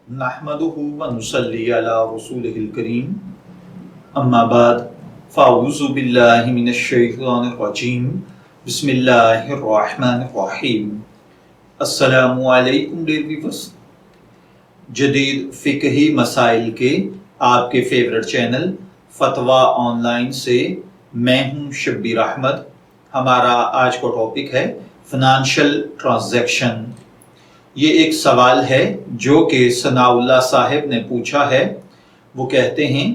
नहमदुहु व नुसल्ली अला रसूलिहिल करीम अम्मा बाद फ़अऊज़ु बिल्लाहि मिनश शैतानिर रजीम बिस्मिल्लाहिर रहमानिर रहीम। अस्सलामु अलैकुम डियर व्यूअर्स, जदीद फ़िक़ही मसाइल के आपके फेवरेट चैनल फतवा ऑनलाइन से मैं हूँ शब्बीर अहमद। हमारा आज का टॉपिक है फ़ाइनेंशियल ट्रांजैक्शन। ये एक सवाल है जो कि सनाउल्लाह साहिब ने पूछा है। वो कहते हैं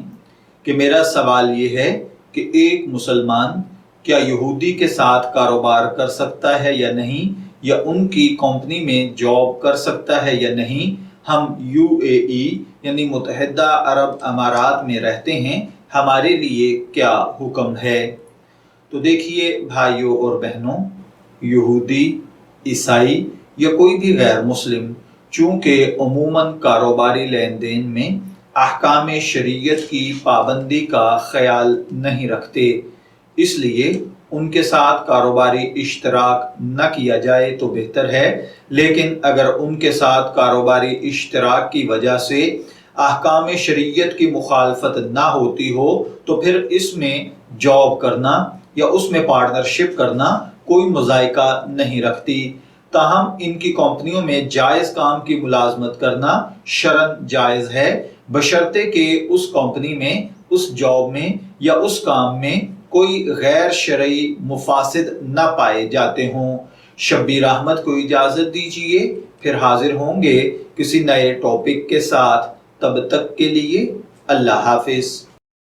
कि मेरा सवाल ये है कि एक मुसलमान क्या यहूदी के साथ कारोबार कर सकता है या नहीं, या उनकी कंपनी में जॉब कर सकता है या नहीं। हम यूएई यानी मुत्तहिदा अरब अमारात में रहते हैं, हमारे लिए क्या हुक्म है। तो देखिए भाइयों और बहनों, यहूदी, ईसाई या कोई भी गैर मुस्लिम चूँकि अमूमन कारोबारी लेन देन में अहकाम शरीयत की पाबंदी का ख्याल नहीं रखते, इसलिए उनके साथ कारोबारी इश्तराक न किया जाए तो बेहतर है। लेकिन अगर उनके साथ कारोबारी इश्तराक की वजह से अहकाम शरीयत की मुखालफत ना होती हो तो फिर इसमें जॉब करना या उसमें पार्टनरशिप करना कोई मज़ायका नहीं रखती। ताहम इनकी कंपनियों में जायज़ काम की मुलाजमत करना शरन जायज़ है, बशर्ते कि उस कंपनी में, उस जॉब में या उस काम में कोई गैर शरई मुफासिद न पाए जाते हों। शब्बीर अहमद को इजाज़त दीजिए, फिर हाजिर होंगे किसी नए टॉपिक के साथ। तब तक के लिए अल्लाह हाफिज़।